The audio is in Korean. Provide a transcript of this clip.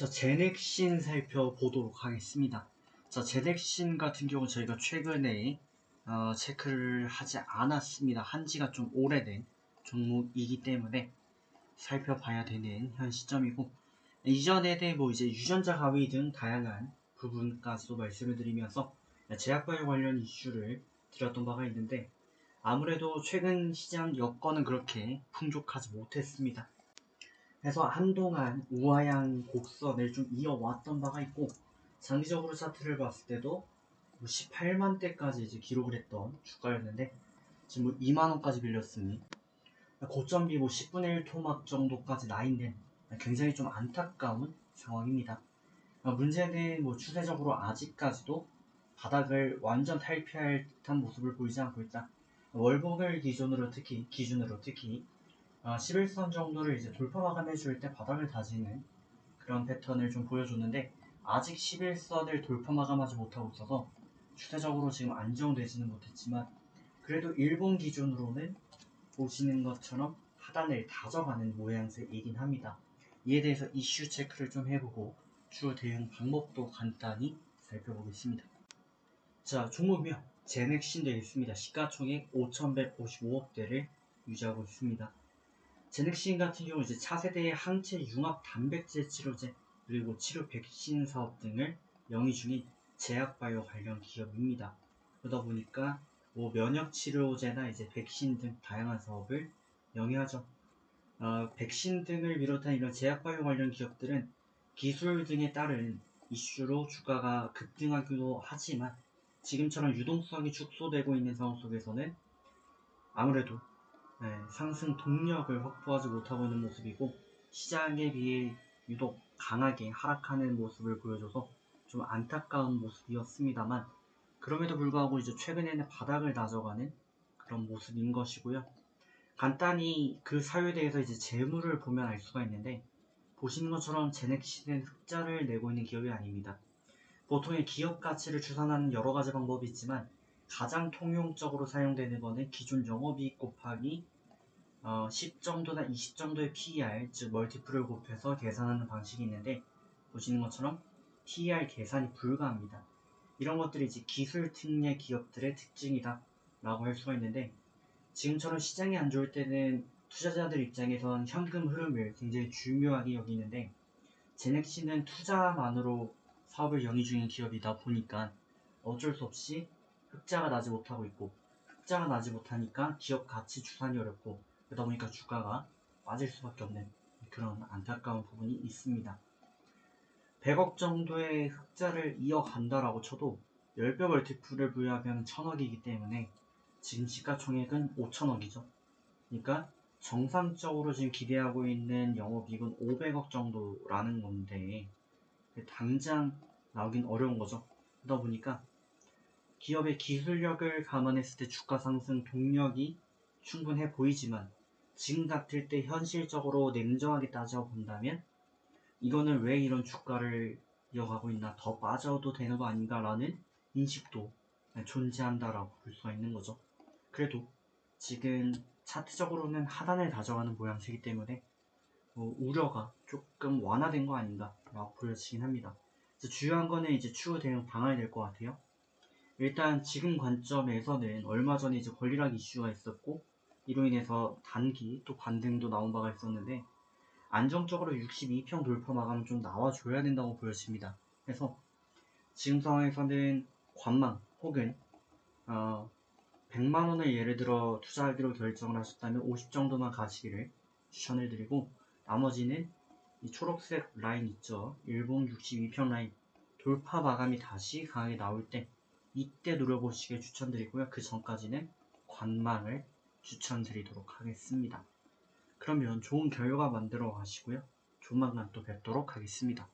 제넥신 살펴보도록 하겠습니다. 제넥신 같은 경우 저희가 최근에 체크를 하지 않았습니다. 한지가 좀 오래된 종목이기 때문에 살펴봐야 되는 현 시점이고, 이전에 대해 이제 유전자 가위 등 다양한 부분까지도 말씀을 드리면서 제약바이오 관련 이슈를 드렸던 바가 있는데, 아무래도 최근 시장 여건은 그렇게 풍족하지 못했습니다. 그래서 한동안 우하향 곡선을 좀 이어왔던 바가 있고, 장기적으로 차트를 봤을 때도 18만대까지 이제 기록을 했던 주가였는데, 지금 2만원까지 빌렸으니 고점비 10분의 1 토막 정도까지 나 있는 굉장히 좀 안타까운 상황입니다. 문제는 추세적으로 아직까지도 바닥을 완전 탈피할 듯한 모습을 보이지 않고 있다. 월봉을 기준으로 특히 11선 정도를 이제 돌파 마감해줄 때 바닥을 다지는 그런 패턴을 좀 보여줬는데, 아직 11선을 돌파 마감하지 못하고 있어서 추세적으로 지금 안정되지는 못했지만, 그래도 일본 기준으로는 보시는 것처럼 하단을 다져가는 모양새이긴 합니다. 이에 대해서 이슈 체크를 좀 해보고 추후 대응 방법도 간단히 살펴보겠습니다. 종목명 제넥신 되겠습니다. 시가총액 5,155억대를 유지하고 있습니다. 제넥신 같은 경우 이제 차세대의 항체 융합 단백질 치료제 그리고 치료 백신 사업 등을 영위 중인 제약바이오 관련 기업입니다. 그러다 보니까 면역 치료제나 이제 백신 등 다양한 사업을 영위하죠. 백신 등을 비롯한 이런 제약바이오 관련 기업들은 기술 등에 따른 이슈로 주가가 급등하기도 하지만, 지금처럼 유동성이 축소되고 있는 상황 속에서는 아무래도 상승 동력을 확보하지 못하고 있는 모습이고, 시장에 비해 유독 강하게 하락하는 모습을 보여줘서 좀 안타까운 모습이었습니다만, 그럼에도 불구하고 이제 최근에는 바닥을 다져가는 그런 모습인 것이고요. 간단히 그 사유에 대해서 이제 재물을 보면 알 수가 있는데, 보시는 것처럼 제넥신은 흑자를 내고 있는 기업이 아닙니다. 보통의 기업 가치를 추산하는 여러 가지 방법이 있지만, 가장 통용적으로 사용되는 것은 기존 영업이익 곱하기 10 정도나 20 정도의 PER, 즉 멀티플을 곱해서 계산하는 방식이 있는데, 보시는 것처럼 PER 계산이 불가합니다. 이런 것들이 이제 기술 특례 기업들의 특징이다 라고 할 수가 있는데, 지금처럼 시장이 안 좋을 때는 투자자들 입장에선 현금 흐름을 굉장히 중요하게 여기는데, 제넥신은 투자만으로 사업을 영위 중인 기업이다 보니까 어쩔 수 없이 흑자가 나지 못하고 있고, 흑자가 나지 못하니까 기업 가치 추산이 어렵고, 그러다 보니까 주가가 빠질 수밖에 없는 그런 안타까운 부분이 있습니다. 100억 정도의 흑자를 이어간다라고 쳐도 10배 멀티플을 부여하면 1000억이기 때문에 지금 시가총액은 5천억이죠. 그러니까 정상적으로 지금 기대하고 있는 영업이익은 500억 정도라는 건데, 당장 나오긴 어려운 거죠. 그러다 보니까 기업의 기술력을 감안했을 때 주가 상승 동력이 충분해 보이지만, 지금 같을 때 현실적으로 냉정하게 따져본다면 이거는 왜 이런 주가를 이어가고 있나, 더 빠져도 되는 거 아닌가라는 인식도 존재한다라고 볼 수가 있는 거죠. 그래도 지금 차트적으로는 하단을 다져가는 모양새이기 때문에 우려가 조금 완화된 거 아닌가 라고 보여지긴 합니다. 주요한 거는 이제 추후 대응 방안이 될 것 같아요. 일단 지금 관점에서는 얼마 전에 이제 권리락 이슈가 있었고, 이로 인해서 단기 또 반등도 나온 바가 있었는데, 안정적으로 62평 돌파 마감은 좀 나와줘야 된다고 보여집니다. 그래서 지금 상황에서는 관망 혹은 100만원을 예를 들어 투자하기로 결정을 하셨다면 50 정도만 가시기를 추천을 드리고, 나머지는 이 초록색 라인 있죠, 일봉 62평 라인 돌파 마감이 다시 강하게 나올 때 이때 노려보시길 추천드리고요. 그 전까지는 관망을 추천드리도록 하겠습니다. 그러면 좋은 결과 만들어 가시고요. 조만간 또 뵙도록 하겠습니다.